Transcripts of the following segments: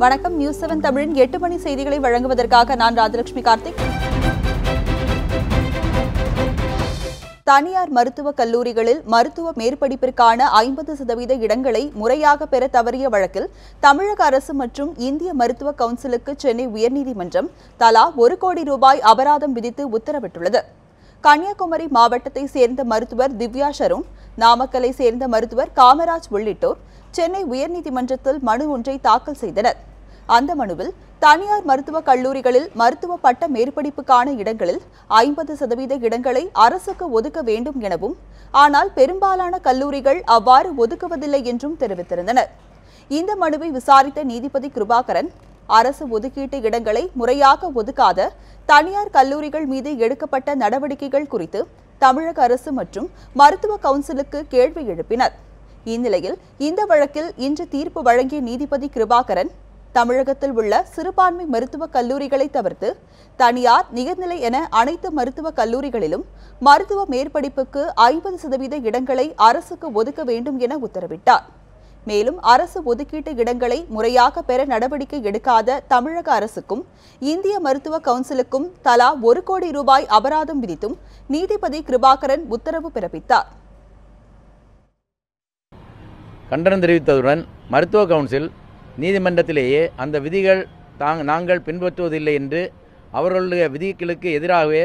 வணக்கம். நியூஸ் 7 தமிழின் 8 மணி செய்திகளை வழங்குவதற்காக நான் ராஜலட்சுமி கார்த்திக். தனியார் மருத்துவக் கல்லூரிகளில் மருத்துவ மேற்படிப்பிற்கான 50% இடங்களை முறையாக பெற தவறிய வழக்கில் தமிழக அரசு மற்றும் இந்திய மருத்துவ கவுன்சிலுக்கு சென்னை உயர்நீதிமன்றம் தலா 1 கோடி ரூபாய் அபராதம் விதித்து உத்தரவிட்டுள்ளது. கன்னியாகுமரி மாவட்டத்தை சேர்ந்த மருத்துவர் திவ்யா ஷருண், நாமக்கலை சேர்ந்த மருத்துவர் காமராஜ் உள்ளிட்டோர் சென்னை உயர்நீதிமன்றத்தில் மனு ஒன்றை தாக்கல் செய்தனர். அந்த மனுவில் தனியார் மருத்துவக் கல்லூரிகளில் மருத்துவ பட்ட மேற்படிப்புக்கான இடங்களில் 50% இடங்களை அரசுக்கு ஒதுக்க வேண்டும் எனவும், ஆனால் பெரும்பாலான கல்லூரிகள் அவ்வாறு ஒதுக்குவதில்லை என்றும் தெரிவித்திருந்தனர். இந்த மனுவை விசாரித்த நீதிபதி கிருபாகரன், அரசு ஒதுக்கீட்டு இடங்களை முறையாக ஒதுக்காத தனியார் கல்லூரிகள் மீது எடுக்கப்பட்ட நடவடிக்கைகள் குறித்து தமிழக அரசு மற்றும் மருத்துவ கவுன்சிலுக்கு கேள்வி எழுப்பினர். இந்நிலையில் இந்த வழக்கில் இன்று தீர்ப்பு வழங்கிய நீதிபதி கிருபாகரன், தமிழகத்தில் உள்ள சிறுபான்மை மருத்துவக் கல்லூரிகளை தவிர்த்து தனியார், நிகர்நிலை என அனைத்து மருத்துவக் கல்லூரிகளிலும் மருத்துவ மேற்படிப்புக்கு 50% இடங்களை அரசுக்கு ஒதுக்க வேண்டும் என உத்தரவிட்டார். மேலும் அரசு ஒதுக்கீட்டு இடங்களை முறையாக பெற நடவடிக்கை எடுக்காத தமிழக அரசுக்கும் இந்திய மருத்துவ கவுன்சிலுக்கும் தலா 1 கோடி ரூபாய் அபராதம் விதித்தும் நீதிபதி கிருபாகரன் உத்தரவு பிறப்பித்தார். கண்டனம் தெரிவித்ததுடன் மருத்துவ கவுன்சில் நீதிமன்றத்திலேயே அந்த விதிகள் நாங்கள் பின்பற்றுவதில்லை என்று அவர்களுடைய விதிகளுக்கு எதிராகவே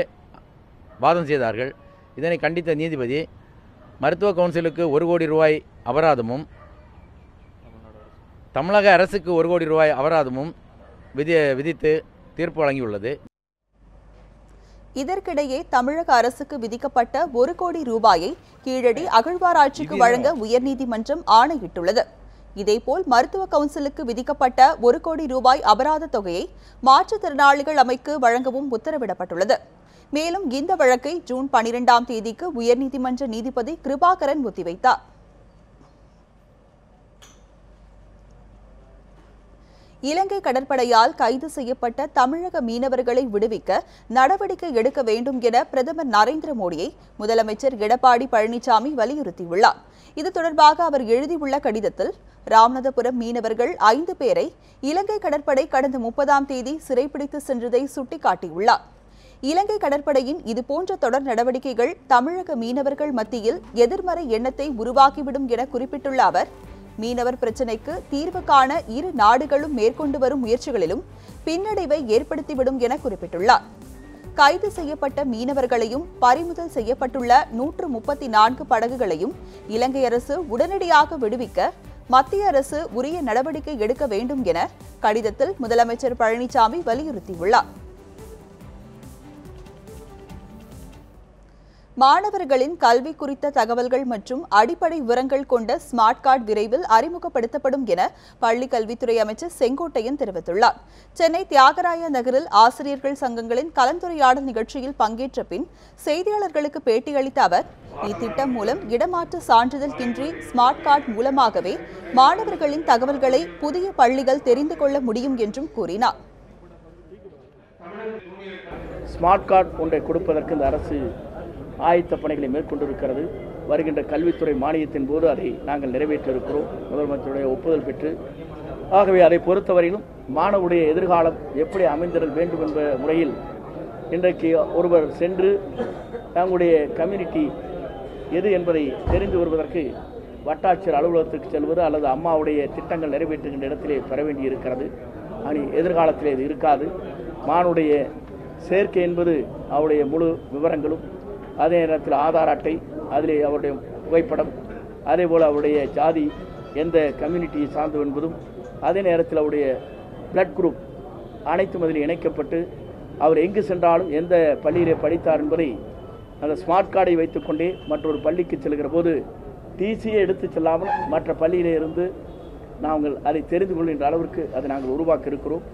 வாதம் செய்தார்கள். இதனை கண்டித்த நீதிபதி மருத்துவ கவுன்சிலுக்கு 1 கோடி ரூபாய் அபராதமும், தமிழக அரசுக்கு 1 கோடி ரூபாய் அபராதமும் விதித்து தீர்ப்பு வழங்கியுள்ளது. இதற்கிடையே தமிழக அரசுக்கு விதிக்கப்பட்ட 1 கோடி ரூபாயை கீழடி அகழ்வாராய்ச்சிக்கு வழங்க உயர்நீதிமன்றம் ஆணையிட்டுள்ளது. இதேபோல் மருத்துவ கவுன்சிலுக்கு விதிக்கப்பட்ட 1 கோடி ரூபாய் அபராத தொகையை மாற்றுத்திறனாளிகள் அமைக்கு வழங்கவும் உத்தரவிடப்பட்டுள்ளது. மேலும் இந்த வழக்கை ஜூன் 12ஆம் தேதிக்கு உயர்நீதிமன்ற நீதிபதி கிருபாகரன் ஒத்திவைத்தார். இலங்கை கடற்படையால் கைது செய்யப்பட்ட தமிழக மீனவர்களை விடுவிக்க நடவடிக்கை எடுக்க வேண்டும் என பிரதமர் நரேந்திர மோடியை முதலமைச்சர் எடப்பாடி பழனிசாமி வலியுறுத்தியுள்ளார். இது தொடர்பாக அவர் எழுதியுள்ள கடிதத்தில், ராமநாதபுரம் மீனவர்கள் 5 பேரை இலங்கை கடற்படை கடந்த 30ஆம் தேதி சிறைப்பிடித்து சென்றதை சுட்டிக்காட்டியுள்ளார். இலங்கை கடற்படையின் இதுபோன்ற தொடர் நடவடிக்கைகள் தமிழக மீனவர்கள் மத்தியில் எதிர்மறை எண்ணத்தை உருவாக்கிவிடும் என குறிப்பிட்டுள்ள அவர், மீனவர் பிரச்சினைக்கு தீர்வு காண இரு நாடுகளும் மேற்கொண்டு வரும் முயற்சிகளிலும் பின்னடைவை ஏற்படுத்திவிடும் என குறிப்பிட்டுள்ளார். கைது செய்யப்பட்ட மீனவர்களையும் பறிமுதல் செய்யப்பட்டுள்ள 134 படகுகளையும் இலங்கை அரசு உடனடியாக விடுவிக்க மத்திய அரசு உரிய நடவடிக்கை எடுக்க வேண்டும் என கடிதத்தில் முதலமைச்சர் பழனிசாமி வலியுறுத்தியுள்ளார். மாணவர்களின் கல்வி குறித்த தகவல்கள் மற்றும் அடிப்படை விவரங்கள் கொண்ட ஸ்மார்ட் கார்டு விரைவில் அறிமுகப்படுத்தப்படும் என பள்ளிக் கல்வித்துறை அமைச்சர் செங்கோட்டையன் தெரிவித்துள்ளார். சென்னை தியாகராய நகரில் ஆசிரியர்கள் சங்கங்களின் கலந்துரையாடல் நிகழ்ச்சியில் பங்கேற்ற பின் செய்தியாளர்களுக்கு பேட்டியளித்த அவர், இத்திட்டம் மூலம் இடமாற்று சான்றிதழ் இன்றி ஸ்மார்ட் கார்டு மூலமாகவே மாணவர்களின் தகவல்களை புதிய பள்ளிகள் தெரிந்து கொள்ள முடியும் என்றும் கூறினார். ஸ்மார்ட் கார்டு ஒன்றை கொடுப்பதற்கு இந்த அரசு ஆயத்த பணிகளை மேற்கொண்டிருக்கிறது. வருகின்ற கல்வித்துறை மானியத்தின் போது அதை நாங்கள் நிறைவேற்ற இருக்கிறோம், முதலமைச்சருடைய ஒப்புதல் பெற்று. ஆகவே அதை பொறுத்தவரையிலும் மாணவருடைய எதிர்காலம் எப்படி அமைந்திட வேண்டும் என்ற முறையில் இன்றைக்கு ஒருவர் சென்று தங்களுடைய கம்யூனிட்டி எது என்பதை தெரிந்து வருவதற்கு வட்டாட்சியர் அலுவலகத்திற்கு செல்வது அல்லது அம்மாவுடைய திட்டங்கள் நிறைவேற்றுகின்ற இடத்திலே பெற வேண்டியிருக்கிறது. எதிர்காலத்திலே இது இருக்காது. மாணவருடைய சேர்க்கை என்பது அவருடைய முழு விவரங்களும், அதே நேரத்தில் ஆதார் அட்டை, அதிலே அவருடைய புகைப்படம், அதே போல் அவருடைய ஜாதி எந்த கம்யூனிட்டியை சார்ந்து என்பதும், அதே நேரத்தில் அவருடைய பிளட் குரூப் அனைத்தும் அதில் இணைக்கப்பட்டு அவர் எங்கு சென்றாலும் எந்த பள்ளியிலே படித்தார் என்பதை அந்த ஸ்மார்ட் கார்டை வைத்துக்கொண்டே மற்றொரு பள்ளிக்கு செல்கிற போது டிசியை எடுத்து செல்லாமல் மற்ற பள்ளியிலே இருந்து நாங்கள் அதை தெரிந்து கொள்கின்ற அளவிற்கு அதை நாங்கள் உருவாக்க இருக்கிறோம்.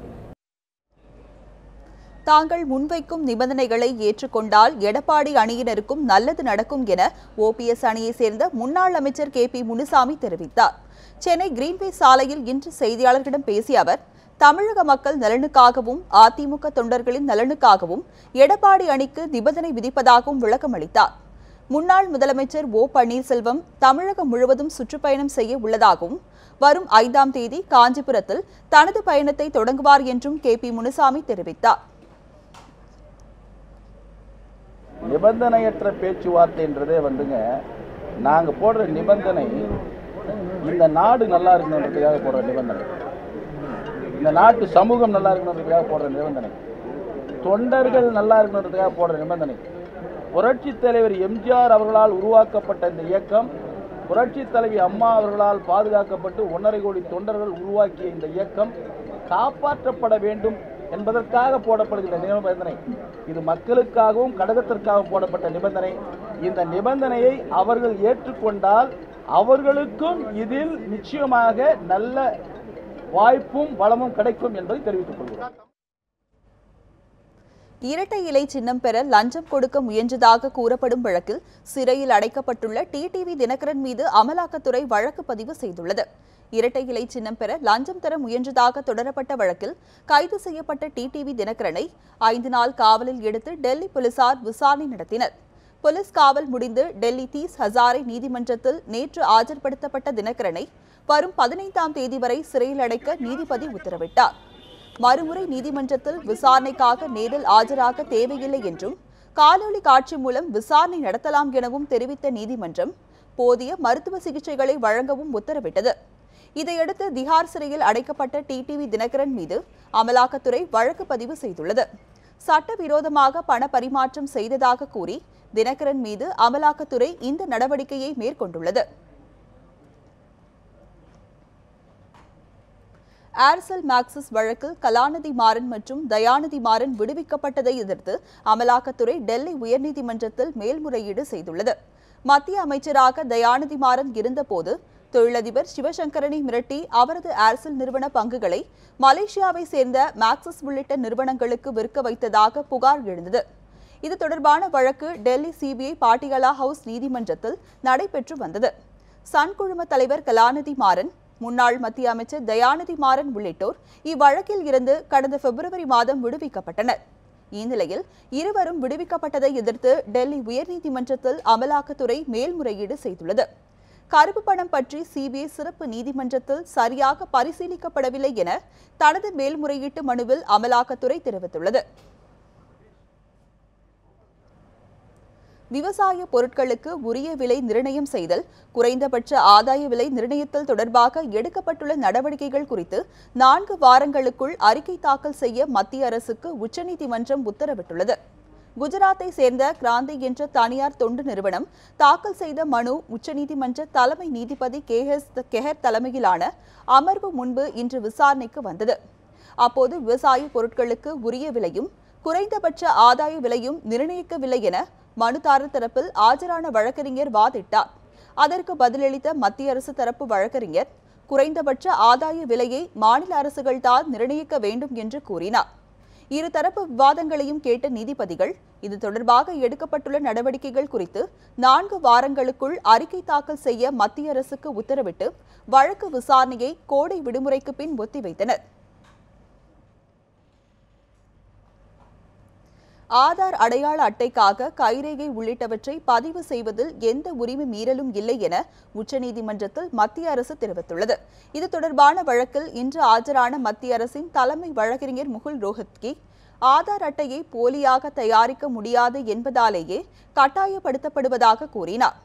தாங்கள் முன்வைக்கும் நிபந்தனைகளை ஏற்றுக்கொண்டால் எடப்பாடி அணியினருக்கும் நல்லது நடக்கும் என ஓபிஎஸ் அணியை சேர்ந்த முன்னாள் அமைச்சர் KP முனுசாமி தெரிவித்தார். சென்னை கிரீன்வே சாலையில் இன்று செய்தியாளர்களிடம் பேசிய அவர், தமிழக மக்கள் நலனுக்காகவும் அதிமுக தொண்டர்களின் நலனுக்காகவும் எடப்பாடி அணிக்கு நிபந்தனை விதிப்பதாகவும் விளக்கம் அளித்தார். முன்னாள் முதலமைச்சர் ஓ பன்னீர்செல்வம் தமிழகம் முழுவதும் சுற்றுப்பயணம் செய்ய உள்ளதாகவும் வரும் 5ஆம் தேதி காஞ்சிபுரத்தில் தனது பயணத்தை தொடங்குவார் என்றும் KP முனுசாமி தெரிவித்தார். நிபந்தனையற்ற பேச்சுவார்த்தைன்றதே நாங்கள் போடுற நிபந்தனை இந்த நாடு நல்லா இருக்கணுன்றதுக்காக போடுற நிபந்தனை, இந்த நாட்டு சமூகம் நல்லா இருக்கணுன்றதுக்காக போடுற நிபந்தனை, தொண்டர்கள் நல்லா இருக்கணுன்றதுக்காக போடுற நிபந்தனை. புரட்சித் தலைவர் எம்ஜிஆர் அவர்களால் உருவாக்கப்பட்ட இந்த இயக்கம், புரட்சித் தலைவி அம்மா அவர்களால் பாதுகாக்கப்பட்டு 1.5 கோடி தொண்டர்கள் உருவாக்கிய இந்த இயக்கம் காப்பாற்றப்பட வேண்டும் என்பதற்காக போடப்படுகிற நிபந்தனை. இது மக்களுக்காகவும் கடகத்திற்காகவும் போடப்பட்ட நிபந்தனை. இந்த நிபந்தனையை அவர்கள் ஏற்றுக்கொண்டால் அவர்களுக்கும் இதில் நிச்சயமாக நல்ல வாய்ப்பும் வளமும் கிடைக்கும் என்பதை தெரிவித்துக் கொள்கிறோம். இரட்டை இலை சின்னம் பெற லஞ்சம் கொடுக்க முயன்றதாக கூறப்படும் வழக்கில் சிறையில் அடைக்கப்பட்டுள்ள டிடிவி தினகரன் மீது அமலாக்கத்துறை வழக்கு பதிவு செய்துள்ளது. இரட்டை இலை சின்னம் பெற லஞ்சம் தர முயன்றதாக தொடரப்பட்ட வழக்கில் கைது செய்யப்பட்ட டிடிவி தினகரனை 5 நாள் காவலில் எடுத்து டெல்லி போலீசார் விசாரணை நடத்தினர். போலீஸ் காவல் முடிந்து டெல்லி தீஸ் ஹசாரே நீதிமன்றத்தில் நேற்று ஆஜர்படுத்தப்பட்ட தினகரனை வரும் 15ஆம் தேதி வரை சிறையில் அடைக்க நீதிபதி உத்தரவிட்டார். மறுமுறை நீதிமன்றத்தில் விசாரணைக்காக நேரில் ஆஜராக தேவையில்லை என்றும் காணொலி காட்சி மூலம் விசாரணை நடத்தலாம் எனவும் தெரிவித்த நீதிமன்றம் போதிய மருத்துவ சிகிச்சைகளை வழங்கவும் உத்தரவிட்டது. இதையடுத்து திஹார் சிறையில் அடைக்கப்பட்ட டிடிவி தினகரன் மீது அமலாக்கத்துறை வழக்கு பதிவு செய்துள்ளது. சட்டவிரோதமாக பண பரிமாற்றம் செய்ததாக கூறி தினகரன் மீது அமலாக்கத்துறை இந்த நடவடிக்கையை மேற்கொண்டுள்ளது. ஏர்செல் மேக்சிஸ் வழக்கில் கலாநிதி மாறன் மற்றும் தயாநிதி மாறன் விடுவிக்கப்பட்டதை எதிர்த்து அமலாக்கத்துறை டெல்லி உயர்நீதிமன்றத்தில் மேல்முறையீடு செய்துள்ளது. மத்திய அமைச்சராக தயாநிதி மாறன் இருந்தபோது தொழிலதிபர் சிவசங்கரனை மிரட்டி அவரது ஏர்செல் நிறுவன பங்குகளை மலேசியாவை சேர்ந்த மேக்சிஸ் உள்ளிட்ட நிறுவனங்களுக்கு விற்க வைத்ததாக புகார் எழுந்தது. இது தொடர்பான வழக்கு டெல்லி சிபிஐ பாட்டியாலா ஹவுஸ் நீதிமன்றத்தில் நடைபெற்று வந்தது. சன் குழும தலைவர் கலாநிதி மாறன், முன்னாள் மத்திய அமைச்சர் தயாநிதி மாறன் உள்ளிட்டோர் இவ்வழக்கில் இருந்து கடந்த பிப்ரவரி மாதம் விடுவிக்கப்பட்டனர். இந்நிலையில் இருவரும் விடுவிக்கப்பட்டதை எதிர்த்து டெல்லி உயர்நீதிமன்றத்தில் அமலாக்கத்துறை மேல்முறையீடு செய்துள்ளது. கருப்பு பணம் பற்றி சிபிஐ சிறப்பு நீதிமன்றத்தில் சரியாக பரிசீலிக்கப்படவில்லை என தனது மேல்முறையீட்டு மனுவில் அமலாக்கத்துறை தெரிவித்துள்ளது. விவசாய பொருட்களுக்கு உரிய விலை நிர்ணயம் செய்தல், குறைந்தபட்ச ஆதாய விலை நிர்ணயத்தல் தொடர்பாக எடுக்கப்பட்டுள்ள நடவடிக்கைகள் குறித்து 4 வாரங்களுக்குள் அறிக்கை தாக்கல் செய்ய மத்திய அரசுக்கு உச்சநீதிமன்றம் உத்தரவிட்டுள்ளது. குஜராத்தை சேர்ந்த கிராந்தி என்ற தனியார் தொண்டு நிறுவனம் தாக்கல் செய்த மனு உச்சநீதிமன்ற தலைமை நீதிபதி கெஹர் தலைமையிலான அமர்வு முன்பு இன்று விசாரணைக்கு வந்தது. அப்போது விவசாய பொருட்களுக்கு உரிய விலையும் குறைந்தபட்ச ஆதாய விலையும் நிர்ணயிக்கவில்லை என மனுதாரர் தரப்பில் ஆஜரான வழக்கறிஞர் வாதிட்டார். அதற்கு பதிலளித்த மத்திய அரசு தரப்பு வழக்கறிஞர் குறைந்தபட்ச ஆதாய விலையை மாநில அரசுகள் தான் நிர்ணயிக்க வேண்டும் என்று கூறினார். இருதரப்பு விவாதங்களையும் கேட்ட நீதிபதிகள் இது தொடர்பாக எடுக்கப்பட்டுள்ள நடவடிக்கைகள் குறித்து 4 வாரங்களுக்குள் அறிக்கை தாக்கல் செய்ய மத்திய அரசுக்கு உத்தரவிட்டு வழக்கு விசாரணையை கோடை விடுமுறைக்கு பின் ஒத்திவைத்தனர். ஆதார் அடையாள அட்டைக்காக கைரேகை உள்ளிட்டவற்றை பதிவு செய்வதில் எந்த உரிமை மீறலும் இல்லை என உச்சநீதிமன்றத்தில் மத்திய அரசு தெரிவித்துள்ளது. இது தொடர்பான வழக்கில் இன்று ஆஜரான மத்திய அரசின் தலைமை வழக்கறிஞர் முகுல் ரோஹத்கி, ஆதார் அட்டையை போலியாக தயாரிக்க முடியாது என்பதாலேயே கட்டாயப்படுத்தப்படுவதாக கூறினார்.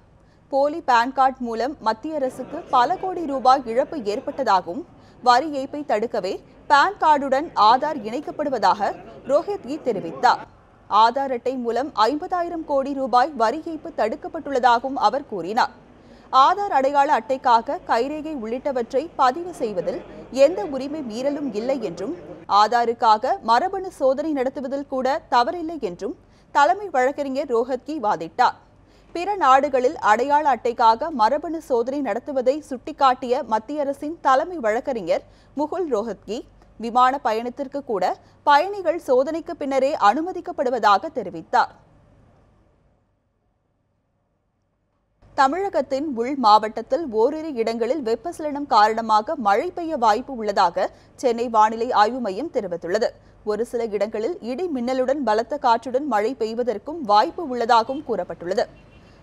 போலி பான் கார்டு மூலம் மத்திய அரசுக்கு பல கோடி ரூபாய் இழப்பு ஏற்பட்டதாகவும் வரி ஏய்ப்பை தடுக்கவே பான் கார்டுடன் ஆதார் இணைக்கப்படுவதாக ரோஹத்கி தெரிவித்தார். ஆதார் அட்டை மூலம் 50,000 கோடி ரூபாய் வரி ஏய்ப்பு தடுக்கப்பட்டுள்ளதாகவும் அவர் கூறினார். ஆதார் அடையாள அட்டைக்காக கைரேகை உள்ளிட்டவற்றை பதிவு செய்வதில் எந்த உரிமை மீறலும் இல்லை என்றும் ஆதாருக்காக மரபணு சோதனை நடத்துவதில் கூட தவறில்லை என்றும் தலைமை வழக்கறிஞர் ரோஹத்கி வாதிட்டார். பிற நாடுகளில் அடையாள அட்டைக்காக மரபணு சோதனை நடத்துவதை சுட்டிக்காட்டிய மத்திய அரசின் தலைமை வழக்கறிஞர் முகுல் ரோஹத்கி, விமான பயணத்திற்கு கூட பயணிகள் சோதனைக்கு பின்னரே அனுமதிக்கப்படுவதாக தெரிவித்தார். தமிழகத்தின் உள் மாவட்டத்தில் ஓரிரு இடங்களில் வெப்பச்சலனம் காரணமாக மழை பெய்ய வாய்ப்பு உள்ளதாக சென்னை வானிலை ஆய்வு மையம் தெரிவித்துள்ளது. ஒரு சில இடங்களில் இடி மின்னலுடன் பலத்த காற்றுடன் மழை பெய்வதற்கும் வாய்ப்பு உள்ளதாகவும் கூறப்பட்டுள்ளது.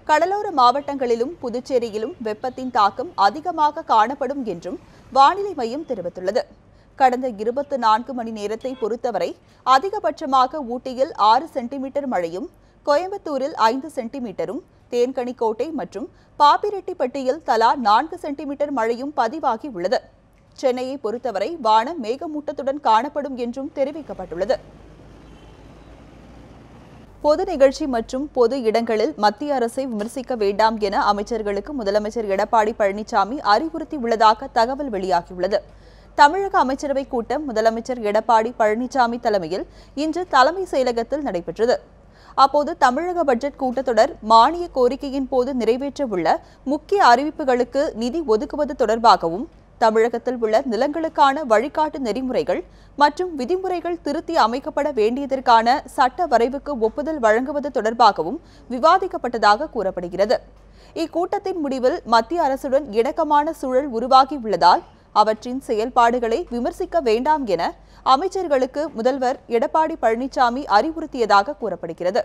கடலோர மாவட்டங்களிலும் புதுச்சேரியிலும் வெப்பத்தின் தாக்கம் அதிகமாக காணப்படும் என்றும் வானிலை மையம் தெரிவித்துள்ளது. கடந்த 24 மணி நேரத்தை பொறுத்தவரை அதிகபட்சமாக ஊட்டியில் 6 சென்டிமீட்டர் மழையும், கோயம்புத்தூரில் 5 சென்டிமீட்டரும், தேன்கனிக்கோட்டை மற்றும் பாப்பிரெட்டிப்பட்டியில் தலா 4 சென்டிமீட்டர் மழையும் பதிவாகி உள்ளது. சென்னையை பொறுத்தவரை வானம் மேகமூட்டத்துடன் காணப்படும் என்றும் தெரிவிக்கப்பட்டுள்ளது. பொது நிகழ்ச்சி மற்றும் பொது இடங்களில் மத்திய அரசை விமர்சிக்க வேண்டாம் என அமைச்சர்களுக்கு முதலமைச்சர் எடப்பாடி பழனிசாமி அறிவுறுத்தியுள்ளதாக தகவல் வெளியாகியுள்ளது. தமிழக அமைச்சரவை கூட்டம் முதலமைச்சர் எடப்பாடி பழனிசாமி தலைமையில் இன்று தலைமை செயலகத்தில் நடைபெற்றது. அப்போது தமிழக பட்ஜெட் கூட்டத்தொடர் மானிய கோரிக்கையின் போது நிறைவேற்றவுள்ள முக்கிய அறிவிப்புகளுக்கு நிதி ஒதுக்குவது தொடர்பாகவும், தமிழகத்தில் உள்ள நிலங்களுக்கான வழிகாட்டு நெறிமுறைகள் மற்றும் விதிமுறைகள் திருத்தி அமைக்கப்பட வேண்டியதற்கான சட்ட வரைவுக்கு ஒப்புதல் வழங்குவது தொடர்பாகவும் விவாதிக்கப்பட்டதாக கூறப்படுகிறது. இக்கூட்டத்தின் முடிவில் மத்திய அரசுடன் இணக்கமான சூழல் உருவாகியுள்ளதால் அவற்றின் செயல்பாடுகளை விமர்சிக்க வேண்டாம் என அமைச்சர்களுக்கு முதல்வர் எடப்பாடி பழனிசாமி அறிவுறுத்தியதாக கூறப்படுகிறது.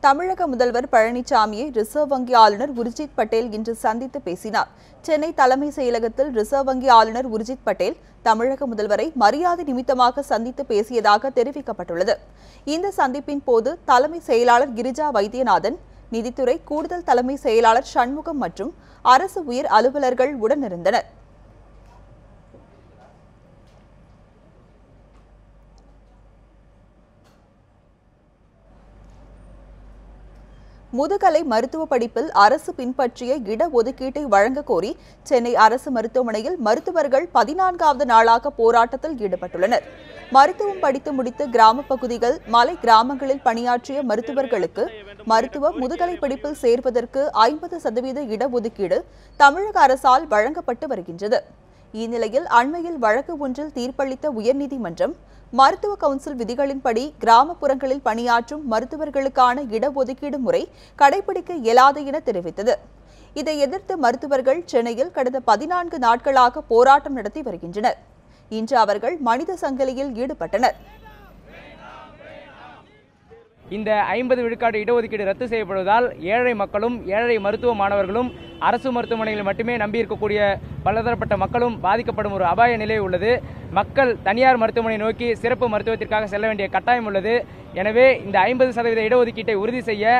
தமிழக முதல்வர் பழனிசாமியை ரிசர்வ் வங்கி ஆளுநர் உர்ஜித் பட்டேல் இன்று சந்தித்து பேசினார். சென்னை தலைமை செயலகத்தில் ரிசர்வ் வங்கி ஆளுநர் உர்ஜித் பட்டேல் தமிழக முதல்வரை மரியாதை நிமித்தமாக சந்தித்து பேசியதாக தெரிவிக்கப்பட்டுள்ளது. இந்த சந்திப்பின் போது தலைமை செயலாளர் கிரிஜா வைத்தியநாதன், நிதித்துறை கூடுதல் தலைமை செயலாளர் சண்முகம் மற்றும் அரசு உயர் அலுவலர்கள் உடனிருந்தனர். முதுகலை மருத்துவ படிப்பில் அரசு பின்பற்றிய இடஒதுக்கீட்டை வழங்க கோரி சென்னை அரசு மருத்துவமனையில் மருத்துவர்கள் 14வது நாளாக போராட்டத்தில் ஈடுபட்டுள்ளனர். மருத்துவம் படித்து முடித்து கிராம பகுதிகள், மலை கிராமங்களில் பணியாற்றிய மருத்துவர்களுக்கு மருத்துவ முதுகலை படிப்பில் சேர்வதற்கு 50% இடஒதுக்கீடு தமிழக அரசால் வழங்கப்பட்டு வருகின்றது. இந்நிலையில் அண்மையில் வழக்கு ஒன்றில் தீர்ப்பளித்த உயர்நீதிமன்றம் மருத்துவ கவுன்சில் விதிகளின்படி கிராமப்புறங்களில் பணியாற்றும் மருத்துவர்களுக்கான இடஒதுக்கீடு முறை கடைபிடிக்க இயலாது என தெரிவித்தது. இதை எதிர்த்து மருத்துவர்கள் சென்னையில் கடந்த 14 நாட்களாக போராட்டம் நடத்தி வருகின்றனர். இன்று அவர்கள் மனித சங்கிலியில் ஈடுபட்டனர். இந்த 50 விழுக்காடு இடஒதுக்கீடு ரத்து செய்யப்படுவதால் ஏழை மக்களும் ஏழை மருத்துவ மாணவர்களும் அரசு மருத்துவமனைகளில் மட்டுமே நம்பியிருக்கக்கூடிய பலதரப்பட்ட மக்களும் பாதிக்கப்படும் ஒரு அபாய நிலை உள்ளது. மக்கள் தனியார் மருத்துவமனை நோக்கி சிறப்பு மருத்துவத்திற்காக செல்ல வேண்டிய கட்டாயம் உள்ளது. எனவே இந்த 50% இடஒதுக்கீட்டை உறுதி செய்ய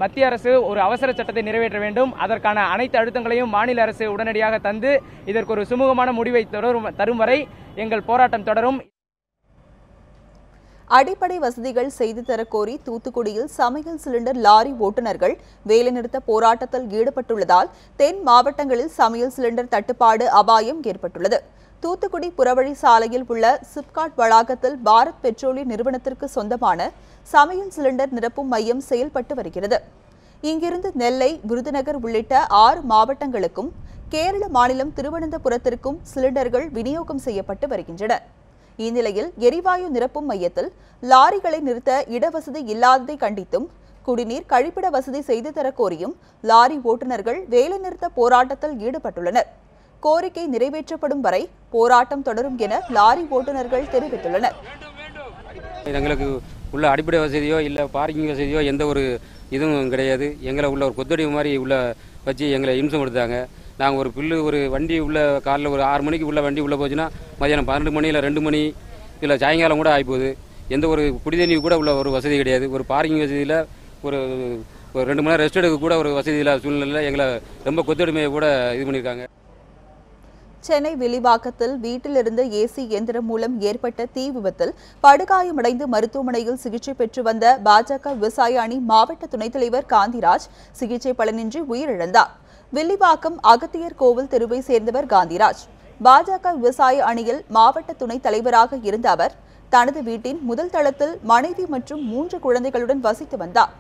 மத்திய அரசு ஒரு அவசர சட்டத்தை நிறைவேற்ற வேண்டும். அதற்கான அனைத்து அழுத்தங்களையும் மாநில அரசு உடனடியாக தந்து இதற்கு ஒரு சுமூகமான முடிவை தரும் வரை எங்கள் போராட்டம் தொடரும். அடிப்படை வசதிகள் செய்து தரக்கோரி தூத்துக்குடியில் சமையல் சிலிண்டர் லாரி ஓட்டுநர்கள் வேலைநிறுத்த போராட்டத்தில் ஈடுபட்டுள்ளதால் தென் மாவட்டங்களில் சமையல் சிலிண்டர் தட்டுப்பாடு அபாயம் ஏற்பட்டுள்ளது. தூத்துக்குடி புறவழி சாலையில் உள்ள சிப்காட் வளாகத்தில் பாரத் பெட்ரோலிய நிறுவனத்திற்கு சொந்தமான சமையல் சிலிண்டர் நிரப்பும் மையம் செயல்பட்டு வருகிறது. இங்கிருந்து நெல்லை, விருதுநகர் உள்ளிட்ட 6 மாவட்டங்களுக்கும் கேரள மாநிலம் திருவனந்தபுரத்திற்கும் சிலிண்டர்கள் விநியோகம் செய்யப்பட்டு வருகின்றன. இந்நிலையில் எரிவாயு நிரப்பும் மையத்தில் லாரிகளை நிறுத்த இடவசதி இல்லாததை கண்டித்தும் குடிநீர், கழிப்பிட வசதி செய்து தரக்கோரியும் லாரி ஓட்டுநர்கள் வேலைநிறுத்த போராட்டத்தில் ஈடுபட்டுள்ளனர். கோரிக்கை நிறைவேற்றப்படும் வரை போராட்டம் தொடரும் என லாரி ஓட்டுநர்கள் தெரிவித்துள்ளனர். எங்களுக்கு உள்ள அடிப்படை வசதியோ இல்லை பார்க்கிங் வசதியோ எந்த ஒரு இதுவும் கிடையாது. எங்களை உள்ள ஒரு கொத்தடி மாதிரி உள்ள வச்சு எங்களை இம்சம் கொடுத்தாங்க. நாங்கள் ஒரு ஒரு வண்டி உள்ள காலையில் ஒரு 6 மணிக்கு உள்ள வண்டி உள்ளே போச்சுன்னா மதியானம் 12 மணி இல்லை 2 மணி இல்லை சாயங்காலம் கூட ஆகிப்போகுது. எந்த ஒரு குடிதண்ணி கூட உள்ள ஒரு வசதி கிடையாது. ஒரு பார்க்கிங் வசதியில் ஒரு 2 மணி நேரம் ரெஸ்ட் எடுக்க கூட ஒரு வசதி இல்லாத சூழ்நிலையில் எங்களை ரொம்ப கொத்தடிமையை கூட இது பண்ணியிருக்காங்க. சென்னை வில்லிவாக்கத்தில் வீட்டிலிருந்து ஏசி இயந்திரம் மூலம் ஏற்பட்ட தீ விபத்தில் படுகாயமடைந்து மருத்துவமனையில் சிகிச்சை பெற்று வந்த பாஜக விவசாய அணி மாவட்ட துணைத் தலைவர் காந்திராஜ் சிகிச்சை பலனின்றி உயிரிழந்தார். வில்லிவாக்கம் அகத்தியர் கோவில் தெருவை சேர்ந்தவர் காந்திராஜ். பாஜக விவசாய அணியில் மாவட்ட துணைத் தலைவராக இருந்த அவர் தனது வீட்டின் முதல் தளத்தில் மனைவி மற்றும் 3 குழந்தைகளுடன் வசித்து வந்தார்.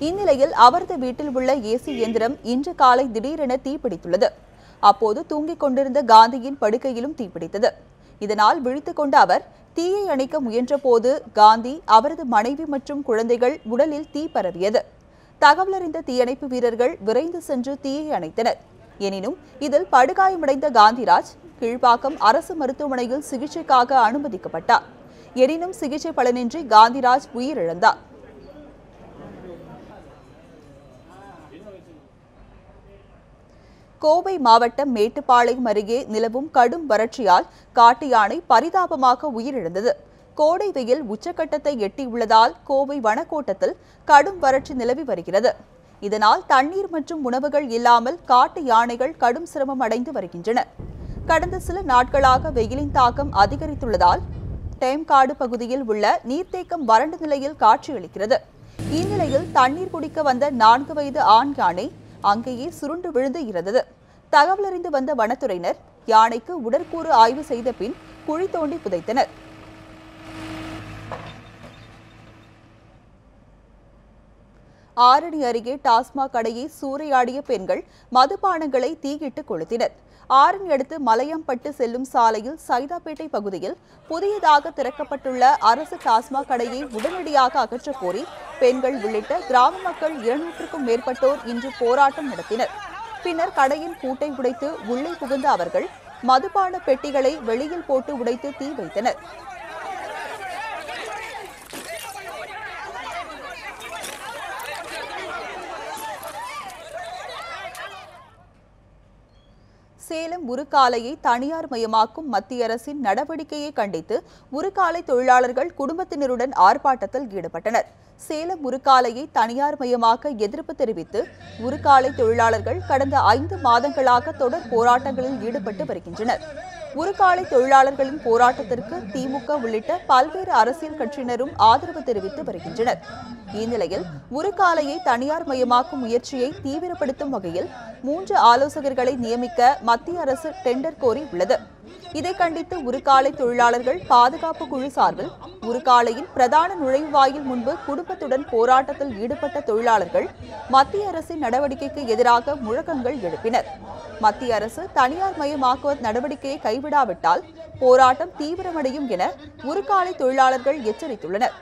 இந்நிலையில் அவரது வீட்டில் உள்ள ஏசி இயந்திரம் இன்று காலை திடீரென தீப்பிடித்துள்ளது. அப்போது தூங்கிக் கொண்டிருந்த காந்தியின் படுக்கையிலும் தீப்பிடித்தது. இதனால் விழித்துக் கொண்ட அவர் தீயை அணைக்க முயன்றபோது காந்தி, அவரது மனைவி மற்றும் குழந்தைகள் உடலில் தீ பரவியது. தகவலறிந்த தீயணைப்பு வீரர்கள் விரைந்து சென்று தீயை அணைத்தனர். எனினும் இதில் படுகாயமடைந்த காந்திராஜ் கீழ்ப்பாக்கம் அரசு மருத்துவமனையில் சிகிச்சைக்காக அனுமதிக்கப்பட்டார். எனினும் சிகிச்சை பலனின்றி காந்திராஜ் உயிரிழந்தார். கோவை மாவட்டம் மேட்டுப்பாளையம் அருகே நிலவும் கடும் வறட்சியால் காட்டு யானை பரிதாபமாக உயிரிழந்தது. கோடை வெயில் உச்சக்கட்டத்தை எட்டியுள்ளதால் கோவை வனக்கோட்டத்தில் கடும் வறட்சி நிலவி வருகிறது. இதனால் தண்ணீர் மற்றும் உணவுகள் இல்லாமல் காட்டு யானைகள் கடும் சிரமம் அடைந்து வருகின்றன. கடந்த சில நாட்களாக வெயிலின் தாக்கம் அதிகரித்துள்ளதால் டேம்காடு பகுதியில் உள்ள நீர்த்தேக்கம் வறண்ட நிலையில் காட்சியளிக்கிறது. இந்நிலையில் தண்ணீர் குடிக்க வந்த 4 வயது ஆண் யானை அங்கேயே சுருண்டு விழுந்து இறந்தது. தகவலறிந்து வந்த வனத்துறையினர் யானைக்கு உடற்கூறு ஆய்வு செய்த பின் குழி தோண்டி புதைத்தனர். ஆரணி அருகே டாஸ்மாக் கடையை சூறையாடிய பெண்கள் மதுபானங்களை தீயிட்டு கொளுத்தினர். ஆரணி அடுத்து மலையம்பட்டு செல்லும் சாலையில் சைதாப்பேட்டை பகுதியில் புதியதாக திறக்கப்பட்டுள்ள அரசு டாஸ்மாக் கடையை உடனடியாக அகற்றக் கோரி பெண்கள் உள்ளிட்ட கிராம மக்கள் 200க்கும் மேற்பட்டோர் இன்று போராட்டம் நடத்தினர். பின்னர் கடையின் பூட்டை உடைத்து உள்ளே புகுந்த அவர்கள் மதுபான பெட்டிகளை வெளியில் போட்டு உடைத்து தீ வைத்தனர். சேலம் உருக்காலையை தனியார் மயமாக்கும் மத்திய அரசின் நடவடிக்கையை கண்டித்து உருக்காலை தொழிலாளர்கள் குடும்பத்தினருடன் ஆர்ப்பாட்டத்தில் ஈடுபட்டனர். சேலம் உருக்காலையை தனியார் மயமாக்க எதிர்ப்பு தெரிவித்து உருக்காலை தொழிலாளர்கள் கடந்த 5 மாதங்களாக தொடர் போராட்டங்களில் ஈடுபட்டு வருகின்றனர். உருக்காலை தொழிலாளர்களின் போராட்டத்திற்கு திமுக உள்ளிட்ட பல்வேறு அரசியல் கட்சியினரும் ஆதரவு தெரிவித்து வருகின்றனர். இந்நிலையில் உருக்காலையை தனியார் மயமாக்கும் முயற்சியை தீவிரப்படுத்தும் வகையில் 3 ஆலோசகர்களை நியமிக்க மத்திய அரசு டெண்டர் கோரி உள்ளது. இதை கண்டித்து உருக்காலை தொழிலாளர்கள் பாதுகாப்பு குழு சார்பில் உருக்காலையின் பிரதான நுழைவாயில் முன்பு குடும்பத்துடன் போராட்டத்தில் ஈடுபட்ட தொழிலாளர்கள் மத்திய அரசின் நடவடிக்கைக்கு எதிராக முழக்கங்கள் எழுப்பினர். மத்திய அரசு தனியார் மயமாக்குவது நடவடிக்கையை கைவிடாவிட்டால் போராட்டம் தீவிரமடையும் என உருக்காலை தொழிலாளர்கள் எச்சரித்துள்ளனர்.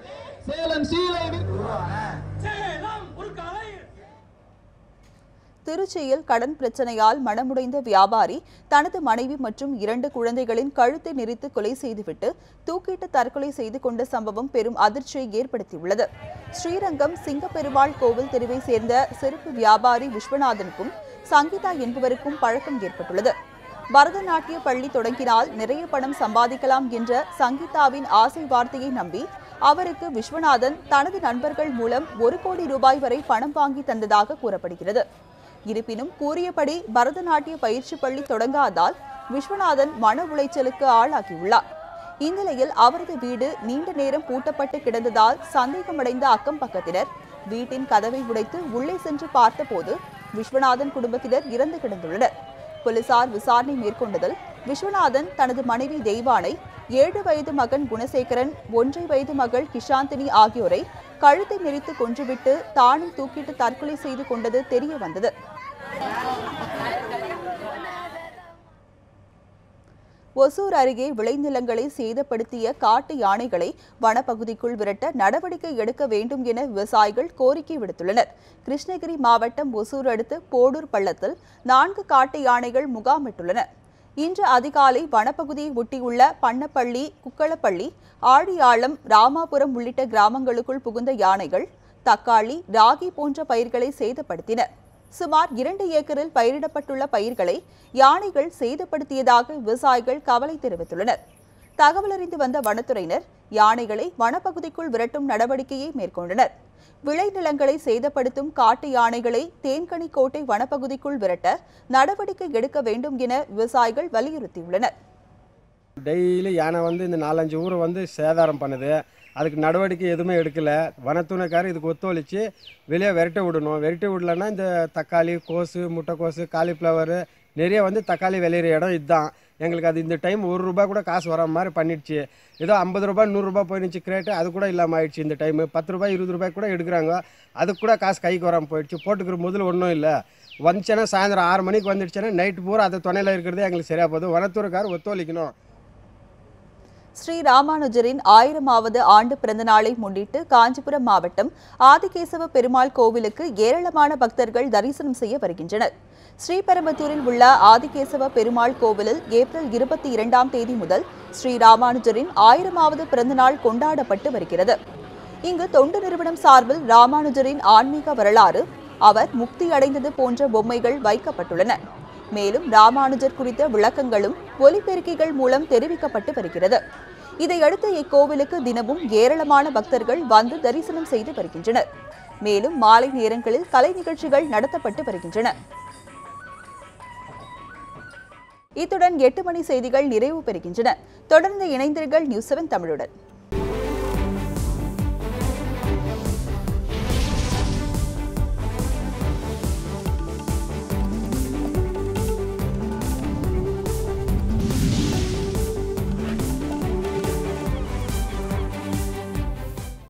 திருச்சியில் கடன் பிரச்சனையால் மனமுடைந்த வியாபாரி தனது மனைவி மற்றும் 2 குழந்தைகளின் கழுத்தை நெரித்து கொலை செய்துவிட்டு தூக்கிட்டு தற்கொலை செய்து கொண்ட சம்பவம் பெரும் அதிர்ச்சியை ஏற்படுத்தியுள்ளது. ஸ்ரீரங்கம் சிங்கப்பெருமாள் கோவில் தெருவை சேர்ந்த செருப்பு வியாபாரி விஸ்வநாதனுக்கும் சங்கீதா என்பவருக்கும் பழக்கம் ஏற்பட்டுள்ளது. பரதநாட்டிய பள்ளி தொடங்கினால் நிறைய பணம் சம்பாதிக்கலாம் என்ற சங்கீதாவின் ஆசை வார்த்தையை நம்பி அவருக்கு விஸ்வநாதன் தனது நண்பர்கள் மூலம் 1 கோடி ரூபாய் வரை பணம் வாங்கி தந்ததாக கூறப்படுகிறது. இருப்பினும் கூறியபடி பரதநாட்டிய பயிற்சி பள்ளி தொடங்காதால் விஸ்வநாதன் மன உளைச்சலுக்கு ஆளாகியுள்ளார். இந்நிலையில் அவரது வீடு நீண்ட நேரம் பூட்டப்பட்டு கிடந்ததால் சந்தேகமடைந்த அக்கம் பக்கத்தினர் வீட்டின் கதவை உடைத்து உள்ளே சென்று பார்த்தபோது விஸ்வநாதன் குடும்பத்தினர் இறந்து கிடந்துள்ளனர். போலீசார் விசாரணை மேற்கொண்டதில் விஸ்வநாதன் தனது மனைவி தெய்வானை, 7 வயது மகன் குணசேகரன், 1 வயது மகள் கிஷாந்தினி ஆகியோரை கழுத்தை நெரித்து கொன்றுவிட்டு தானும் தூக்கிட்டு தற்கொலை செய்து கொண்டது தெரிய வந்தது. ஒசூர் அருகே விளைநிலங்களை சேதப்படுத்திய காட்டு யானைகளை வனப்பகுதிக்குள் விரட்ட நடவடிக்கை எடுக்க வேண்டும் என விவசாயிகள் கோரிக்கை விடுத்துள்ளனர். கிருஷ்ணகிரி மாவட்டம் ஒசூர் அடுத்த போடூர் பள்ளத்தில் 4 காட்டு யானைகள் முகாமிட்டுள்ளன. இன்று அதிகாலை வனப்பகுதியை ஒட்டியுள்ள பண்ணப்பள்ளி, குக்களப்பள்ளி, ஆழியாளம், ராமாபுரம் உள்ளிட்ட கிராமங்களுக்குள் புகுந்த யானைகள் தக்காளி, ராகி போன்ற பயிர்களை சேதப்படுத்தின. சுமார் 2 ஏக்கரில் பயிரிடப்பட்டுள்ள பயிர்களை யானைகள் சேதப்படுத்தியதாக விவசாயிகள் கவலை தெரிவித்துள்ளனர். தகவலறிந்து வந்த வனத்துறையினர் யானைகளை வனப்பகுதிக்குள் விரட்டும் நடவடிக்கையை மேற்கொண்டனர். விளைநிலங்களை சேதப்படுத்தும் காட்டு யானைகளை தேன்கனிக்கோட்டை வனப்பகுதிக்குள் விரட்ட நடவடிக்கை எடுக்க வேண்டும் என விவசாயிகள் வலியுறுத்தியுள்ளனர். டெய்லி யானை இந்த 4-5 ஊரை சேதாரம் பண்ணுது. அதுக்கு நடவடிக்கை எதுவுமே எடுக்கல. வனத்துறைக்காரர் இதுக்கு ஒத்துழைச்சி வெளியே விரட்ட விடணும். விரட்டி விடலன்னா இந்த தக்காளி, கோசு, முட்டைக்கோசு, காலிஃப்ளவரு நிறைய தக்காளி விளையிற இடம் இதுதான். எங்களுக்கு அது இந்த டைம் 1 ரூபா கூட காசு வர மாதிரி பண்ணிடுச்சு. ஏதோ 50 ரூபா 100 ரூபா போயிடுச்சு கிரேட்டு, அது கூட இல்லாமல் ஆயிடுச்சு. இந்த டைம் 10 ரூபாய் 20 ரூபாய்க்கு கூட எடுக்கிறாங்க. அதுக்கு கூட காசு கைக்கு வராமல் போயிடுச்சு. போட்டுக்கிற முதல்ல ஒன்றும் இல்லை. வந்துச்சுன்னா சாயந்தரம் 6 மணிக்கு வந்துடுச்சுன்னா நைட்டு பூரா அது துணையில் இருக்கிறதே எங்களுக்கு சரியாக போகுது. வனத்துறைக்காரர் ஒத்துழைக்கணும். ஸ்ரீ ராமானுஜரின் 1000வது ஆண்டு பிறந்தநாளை முன்னிட்டு காஞ்சிபுரம் மாவட்டம் ஆதிகேசவ பெருமாள் கோவிலுக்கு ஏராளமான பக்தர்கள் தரிசனம் செய்ய வருகின்றனர். ஸ்ரீபெரும்புதூரில் உள்ள ஆதிகேசவ பெருமாள் கோவிலில் ஏப்ரல் 22ஆம் தேதி முதல் ஸ்ரீ ராமானுஜரின் 1000வது பிறந்தநாள் கொண்டாடப்பட்டு வருகிறது. இங்கு தொண்டு நிறுவனம் சார்பில் ராமானுஜரின் ஆன்மீக வரலாறு, அவர் முக்தி அடைந்தது போன்ற பொம்மைகள் வைக்கப்பட்டுள்ளன. மேலும் ராமானுஜர் குறித்த விளக்கங்களும் ஒலிபெருக்கிகள் மூலம் தெரிவிக்கப்பட்டு வருகிறது. இதையடுத்து இக்கோவிலுக்கு தினமும் ஏராளமான பக்தர்கள் வந்து தரிசனம் செய்து வருகின்றனர். மேலும் மாலை நேரங்களில் கலை நிகழ்ச்சிகள் நடத்தப்பட்டு வருகின்றன. இத்துடன் 8 மணி செய்திகள் நிறைவு பெறுகின்றன. தொடர்ந்து இணைந்தீர்கள் நியூஸ் 7 தமிழுடன்.